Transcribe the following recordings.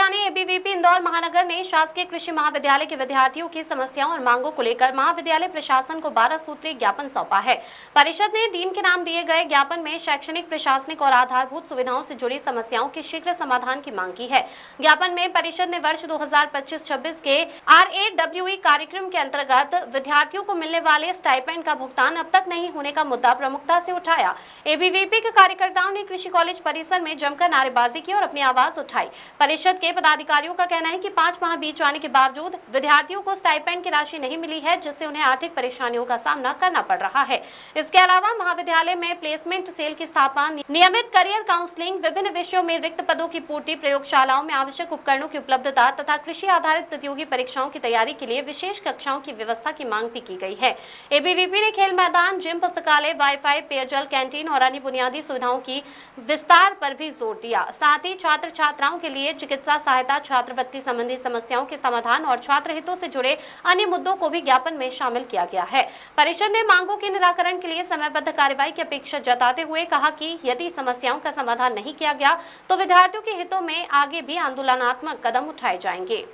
जाने एबीवीपी इंदौर महानगर ने शासकीय कृषि महाविद्यालय के विद्यार्थियों की समस्याओं और मांगों को लेकर महाविद्यालय प्रशासन को 12 सूत्रीय ज्ञापन सौंपा है। परिषद ने डीन के नाम दिए गए ज्ञापन में शैक्षणिक, प्रशासनिक और आधारभूत सुविधाओं से जुड़ी समस्याओं के शीघ्र समाधान की मांग की है। ज्ञापन में परिषद ने वर्ष 2025-26 के RAWE कार्यक्रम के अंतर्गत विद्यार्थियों को मिलने वाले स्टाइपेंड का भुगतान अब तक नहीं होने का मुद्दा प्रमुखता से उठाया। एबीवीपी के कार्यकर्ताओं ने कृषि कॉलेज परिसर में जमकर नारेबाजी की और अपनी आवाज उठाई। परिषद के पदाधिकारियों का कहना है कि 5 माह बीत जाने के बावजूद विद्यार्थियों को स्टाइपेंड की राशि नहीं मिली है, जिससे उन्हें आर्थिक परेशानियों का सामना करना पड़ रहा है। इसके अलावा महाविद्यालय में प्लेसमेंट सेल की स्थापना, नियमित करियर काउंसलिंग, विभिन्न विषयों में रिक्त पदों की पूर्ति, प्रयोगशालाओं में आवश्यक उपकरणों की उपलब्धता तथा कृषि आधारित प्रतियोगी परीक्षाओं की तैयारी के लिए विशेष कक्षाओं की व्यवस्था की मांग भी की गई है। एबीवीपी ने खेल मैदान, जिम, पुस्तकालय, वाईफाई, पेयजल, कैंटीन और अन्य बुनियादी सुविधाओं की विस्तार पर भी जोर दिया। साथ ही छात्र छात्राओं के लिए चिकित्सा सहायता, छात्रवृत्ति संबंधी समस्याओं के समाधान और छात्र हितों से जुड़े अन्य मुद्दों को भी ज्ञापन में शामिल किया गया है। परिषद ने मांगों के निराकरण के लिए समयबद्ध कार्रवाई की अपेक्षा जताते हुए कहा कि यदि समस्याओं का समाधान नहीं किया गया तो विद्यार्थियों के हितों में आगे भी आंदोलनात्मक कदम उठाए जाएंगे।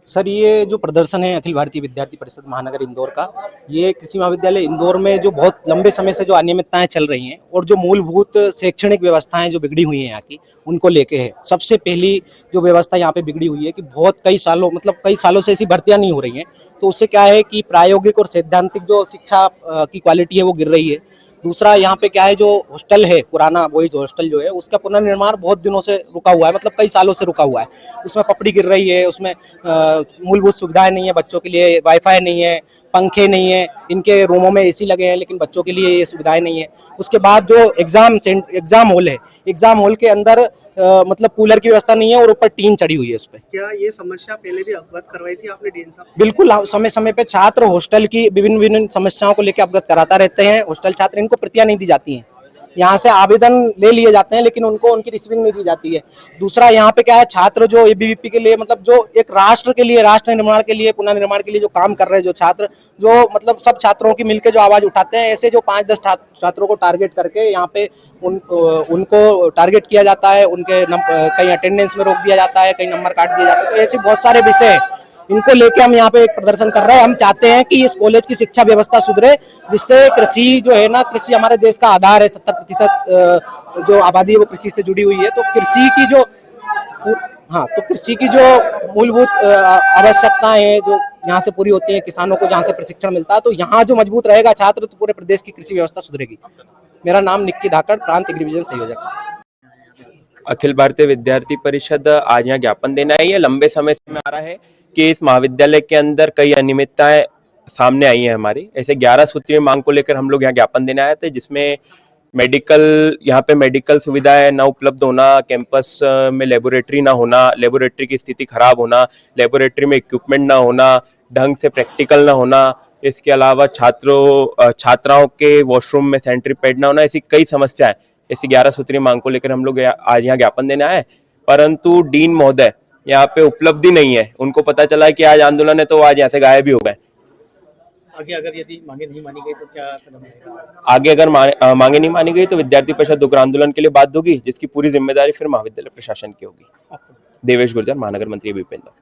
सर, ये जो प्रदर्शन है अखिल भारतीय विद्यार्थी परिषद महानगर इंदौर का, ये कृषि महाविद्यालय इंदौर में जो बहुत लंबे समय से जो अनियमितताएं चल रही हैं और जो मूलभूत शैक्षणिक व्यवस्थाएं जो बिगड़ी हुई हैं यहाँ की, उनको लेके है। सबसे पहली जो व्यवस्था यहाँ पे बिगड़ी हुई है कि बहुत कई सालों से ऐसी भर्तियां नहीं हो रही हैं, तो उससे क्या है कि प्रायोगिक और सैद्धांतिक जो शिक्षा की क्वालिटी है वो गिर रही है। दूसरा, यहाँ पे क्या है, जो हॉस्टल है, पुराना बॉयज हॉस्टल जो है, उसका पुनर्निर्माण बहुत दिनों से रुका हुआ है, मतलब कई सालों से रुका हुआ है। उसमें पपड़ी गिर रही है, उसमें मूलभूत सुविधाएं नहीं है, बच्चों के लिए वाईफाई नहीं है, पंखे नहीं है, इनके रूमों में एसी लगे हैं लेकिन बच्चों के लिए ये सुविधाएं नहीं है। उसके बाद जो एग्जाम हॉल है, एग्जाम हॉल के अंदर मतलब कूलर की व्यवस्था नहीं है और ऊपर टीन चढ़ी हुई है उस पर। क्या ये समस्या पहले भी अवगत करवाई थी आपने डीन साहब? बिल्कुल, समय समय पे छात्र हॉस्टल की विभिन्न समस्याओं को लेकर अवगत कराता रहते हैं। हॉस्टल छात्र, इनको प्रतियां नहीं दी जाती हैं, यहाँ से आवेदन ले लिए जाते हैं लेकिन उनको उनकी रिसीविंग नहीं दी जाती है। दूसरा, यहाँ पे क्या है, छात्र जो एबीवीपी के लिए, मतलब जो एक राष्ट्र के लिए, राष्ट्र निर्माण के लिए, पुनर्निर्माण के लिए जो काम कर रहे हैं, जो छात्र, जो मतलब सब छात्रों की मिलकर जो आवाज उठाते हैं, ऐसे जो 5-10 छात्रों को टारगेट करके यहाँ पे उनको टारगेट किया जाता है, उनके कहीं अटेंडेंस में रोक दिया जाता है, कहीं नंबर काट दिए जाते हैं। तो ऐसे बहुत सारे विषय हैं, इनको लेके हम यहाँ पे एक प्रदर्शन कर रहे हैं। हम चाहते हैं कि इस कॉलेज की शिक्षा व्यवस्था सुधरे, जिससे कृषि जो है ना, कृषि हमारे देश का आधार है। 70% जो आबादी है वो कृषि से जुड़ी हुई है। तो कृषि की जो मूलभूत आवश्यकताएं हैं जो यहाँ से पूरी होती हैं, किसानों को जहाँ से प्रशिक्षण मिलता है, तो यहाँ जो मजबूत रहेगा छात्र, तो पूरे प्रदेश की कृषि व्यवस्था सुधरेगी। मेरा नाम निक्की धाकड़, प्रांत डिवीजन संयोजक। अखिल भारतीय विद्यार्थी परिषद आज यहाँ ज्ञापन देना है। ये लंबे समय से में आ रहा है कि इस महाविद्यालय के अंदर कई अनियमितताएं सामने आई हैं हमारी। ऐसे 11 सूत्रीय मांग को लेकर हम लोग यहाँ ज्ञापन देने आए थे, जिसमें यहाँ पे मेडिकल सुविधाएं न उपलब्ध होना, कैंपस में लेबोरेटरी ना होना, लेबोरेटरी की स्थिति खराब होना, लेबोरेटरी में इक्विपमेंट ना होना, ढंग से प्रैक्टिकल ना होना, इसके अलावा छात्राओं के वॉशरूम में सैनिटरी पैड ना होना, ऐसी कई समस्याएं। ऐसी 11 सूत्रीय मांग को लेकर हम लोग आज यहाँ ज्ञापन देने आए, परंतु डीन महोदय यहाँ पे उपलब्धि नहीं है। उनको पता चला है कि आज आंदोलन है तो आज यहाँ से गायब भी हो गए। आगे अगर यदि मांगे नहीं मानी गई तो क्या कदम रहेगा? आगे अगर मांगे नहीं मानी गई तो विद्यार्थी परिषद उग्र आंदोलन के लिए बाध्य होगी, जिसकी पूरी जिम्मेदारी फिर महाविद्यालय प्रशासन की होगी। देवेश गुर्जर, महानगर मंत्री एबीवीपी इंदौर।